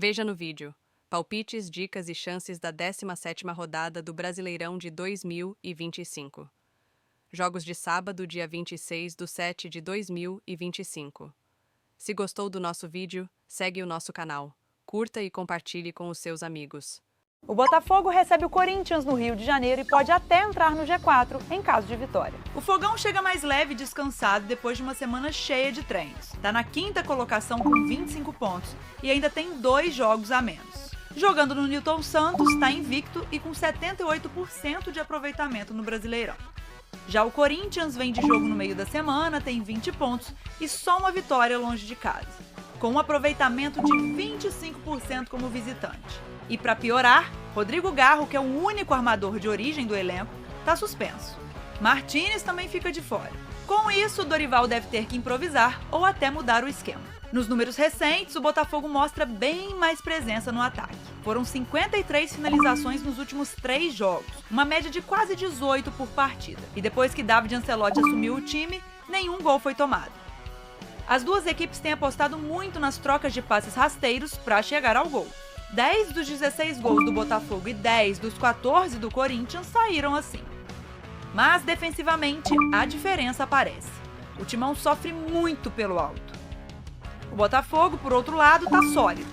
Veja no vídeo. Palpites, dicas e chances da 17ª rodada do Brasileirão de 2025. Jogos de sábado, dia 26/7 de 2025. Se gostou do nosso vídeo, segue o nosso canal, curta e compartilhe com os seus amigos. O Botafogo recebe o Corinthians no Rio de Janeiro e pode até entrar no G4 em caso de vitória. O Fogão chega mais leve e descansado depois de uma semana cheia de treinos. Está na 5ª colocação com 25 pontos e ainda tem 2 jogos a menos. Jogando no Newton Santos, está invicto e com 78% de aproveitamento no Brasileirão. Já o Corinthians vem de jogo no meio da semana, tem 20 pontos e só uma vitória longe de casa, com um aproveitamento de 25% como visitante. E para piorar, Rodrigo Garro, que é o único armador de origem do elenco, está suspenso. Martínez também fica de fora. Com isso, Dorival deve ter que improvisar ou até mudar o esquema. Nos números recentes, o Botafogo mostra bem mais presença no ataque. Foram 53 finalizações nos últimos 3 jogos, uma média de quase 18 por partida. E depois que David Ancelotti assumiu o time, nenhum gol foi tomado. As duas equipes têm apostado muito nas trocas de passes rasteiros para chegar ao gol. 10 dos 16 gols do Botafogo e 10 dos 14 do Corinthians saíram assim. Mas, defensivamente, a diferença aparece. O Timão sofre muito pelo alto. O Botafogo, por outro lado, está sólido.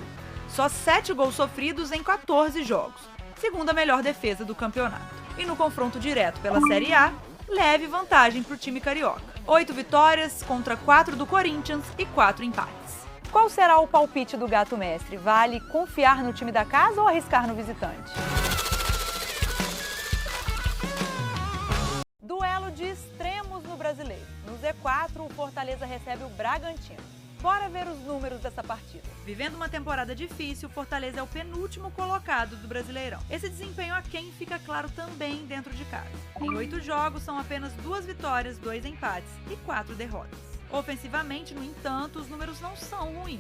Só 7 gols sofridos em 14 jogos, segunda melhor defesa do campeonato. E no confronto direto pela Série A, leve vantagem para o time carioca. 8 vitórias contra 4 do Corinthians e 4 empates. Qual será o palpite do Gato Mestre? Vale confiar no time da casa ou arriscar no visitante? Duelo de extremos no Brasileiro. No Z4, o Fortaleza recebe o Bragantino. Bora ver os números dessa partida. Vivendo uma temporada difícil, o Fortaleza é o penúltimo colocado do Brasileirão. Esse desempenho aquém fica claro também dentro de casa. Em 8 jogos, são apenas 2 vitórias, 2 empates e 4 derrotas. Ofensivamente, no entanto, os números não são ruins.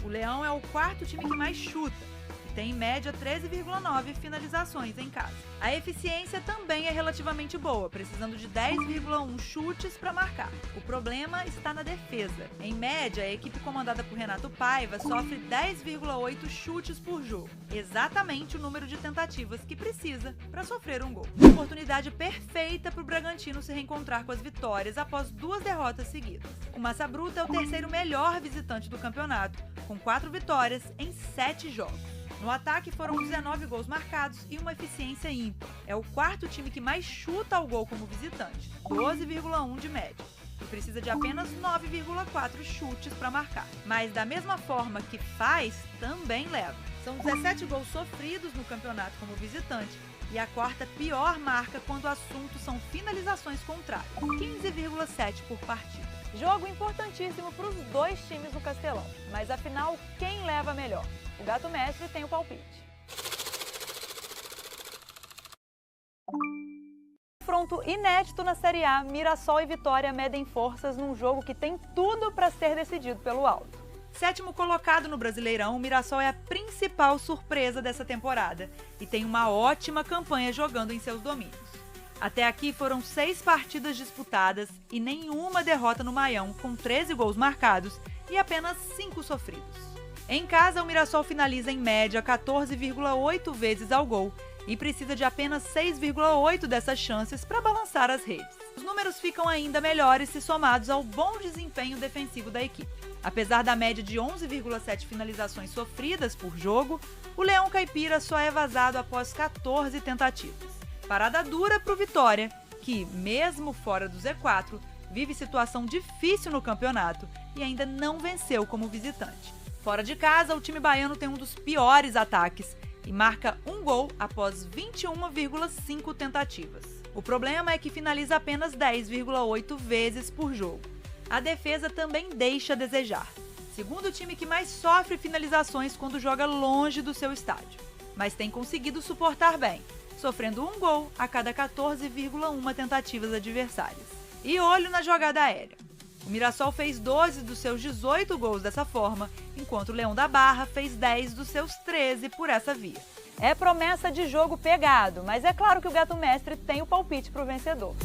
O Leão é o 4º time que mais chuta e tem em média 13,9 finalizações em casa. A eficiência também é relativamente boa, precisando de 10,1 chutes para marcar. O problema está na defesa. Em média, a equipe comandada por Renato Paiva sofre 10,8 chutes por jogo, exatamente o número de tentativas que precisa para sofrer um gol. Oportunidade perfeita para o Bragantino se reencontrar com as vitórias após 2 derrotas seguidas. O Massa Bruta é o 3º melhor visitante do campeonato, com 4 vitórias em 7 jogos. No ataque foram 19 gols marcados e uma eficiência ímpar. É o 4º time que mais chuta ao gol como visitante, 12,1 de média. E precisa de apenas 9,4 chutes para marcar. Mas da mesma forma que faz, também leva. São 17 gols sofridos no campeonato como visitante e a 4ª pior marca quando o assunto são finalizações contrárias, 15,7 por partida. Jogo importantíssimo para os 2 times no Castelão. Mas afinal, quem leva melhor? O Gato Mestre tem o palpite. Confronto inédito na Série A, Mirassol e Vitória medem forças num jogo que tem tudo para ser decidido pelo alto. 7º colocado no Brasileirão, o Mirassol é a principal surpresa dessa temporada e tem uma ótima campanha jogando em seus domínios. Até aqui foram 6 partidas disputadas e nenhuma derrota no Maião, com 13 gols marcados e apenas 5 sofridos. Em casa, o Mirassol finaliza em média 14,8 vezes ao gol e precisa de apenas 6,8 dessas chances para balançar as redes. Os números ficam ainda melhores se somados ao bom desempenho defensivo da equipe. Apesar da média de 11,7 finalizações sofridas por jogo, o Leão Caipira só é vazado após 14 tentativas. Parada dura para o Vitória, que, mesmo fora do Z4, vive situação difícil no campeonato e ainda não venceu como visitante. Fora de casa, o time baiano tem um dos piores ataques e marca um gol após 21,5 tentativas. O problema é que finaliza apenas 10,8 vezes por jogo. A defesa também deixa a desejar. Segundo o time que mais sofre finalizações quando joga longe do seu estádio, mas tem conseguido suportar bem, sofrendo um gol a cada 14,1 tentativas adversárias. E olho na jogada aérea. O Mirassol fez 12 dos seus 18 gols dessa forma, enquanto o Leão da Barra fez 10 dos seus 13 por essa via. É promessa de jogo pegado, mas é claro que o Gato Mestre tem o palpite para o vencedor.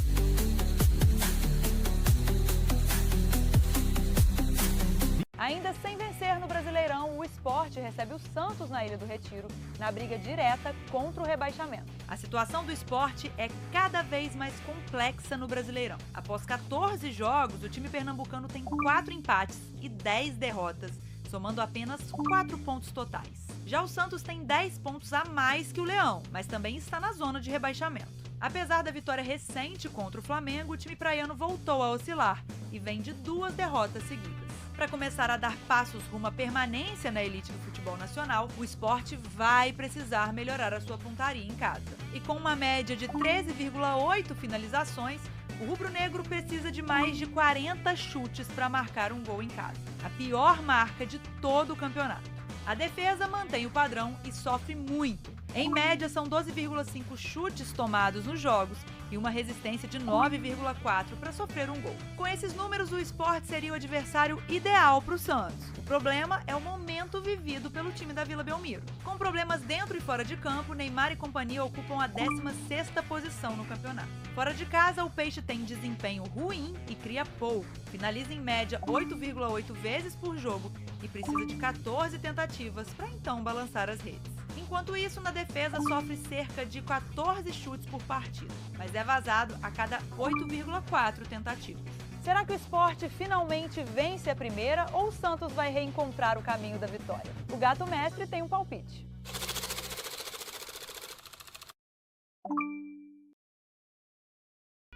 Ainda sem vencer no Brasileirão, o Sport recebe o Santos na Ilha do Retiro, na briga direta contra o rebaixamento. A situação do Sport é cada vez mais complexa no Brasileirão. Após 14 jogos, o time pernambucano tem 4 empates e 10 derrotas, somando apenas 4 pontos totais. Já o Santos tem 10 pontos a mais que o Leão, mas também está na zona de rebaixamento. Apesar da vitória recente contra o Flamengo, o time praiano voltou a oscilar e vem de 2 derrotas seguidas. Para começar a dar passos rumo à permanência na elite do futebol nacional, o Sport vai precisar melhorar a sua pontaria em casa. E com uma média de 13,8 finalizações, o rubro-negro precisa de mais de 40 chutes para marcar um gol em casa, a pior marca de todo o campeonato. A defesa mantém o padrão e sofre muito. Em média, são 12,5 chutes tomados nos jogos e uma resistência de 9,4 para sofrer um gol. Com esses números, o Sport seria o adversário ideal para o Santos. O problema é o momento vivido pelo time da Vila Belmiro. Com problemas dentro e fora de campo, Neymar e companhia ocupam a 16ª posição no campeonato. Fora de casa, o Peixe tem desempenho ruim e cria pouco. Finaliza em média 8,8 vezes por jogo e precisa de 14 tentativas para então balançar as redes. Enquanto isso, na defesa sofre cerca de 14 chutes por partida, mas é vazado a cada 8,4 tentativas. Será que o Sport finalmente vence a primeira ou o Santos vai reencontrar o caminho da vitória? O Gato Mestre tem um palpite.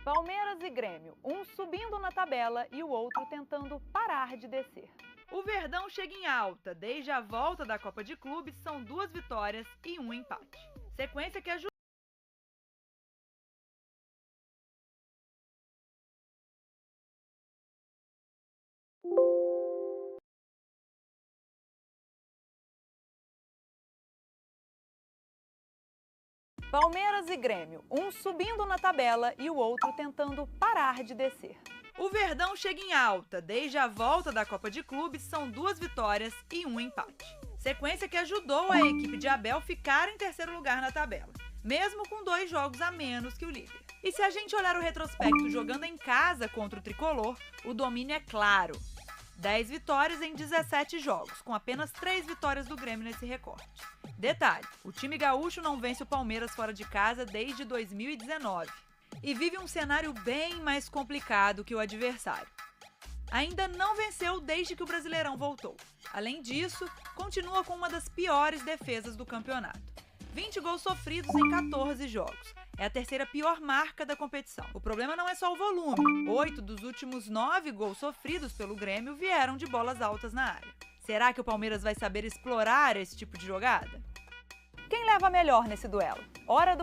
Palmeiras e Grêmio, um subindo na tabela e o outro tentando parar de descer. O Verdão chega em alta. Desde a volta da Copa de Clubes, são 2 vitórias e 1 empate. Sequência que ajuda. Palmeiras e Grêmio, um subindo na tabela e o outro tentando parar de descer. O Verdão chega em alta. Desde a volta da Copa de Clubes, são 2 vitórias e 1 empate. Sequência que ajudou a equipe de Abel ficar em terceiro lugar na tabela, mesmo com 2 jogos a menos que o líder. E se a gente olhar o retrospecto jogando em casa contra o Tricolor, o domínio é claro. 10 vitórias em 17 jogos, com apenas 3 vitórias do Grêmio nesse recorte. Detalhe, o time gaúcho não vence o Palmeiras fora de casa desde 2019. E vive um cenário bem mais complicado que o adversário. Ainda não venceu desde que o Brasileirão voltou. Além disso, continua com uma das piores defesas do campeonato. 20 gols sofridos em 14 jogos. É a terceira pior marca da competição. O problema não é só o volume. 8 dos últimos 9 gols sofridos pelo Grêmio vieram de bolas altas na área. Será que o Palmeiras vai saber explorar esse tipo de jogada? Quem leva melhor nesse duelo? Hora do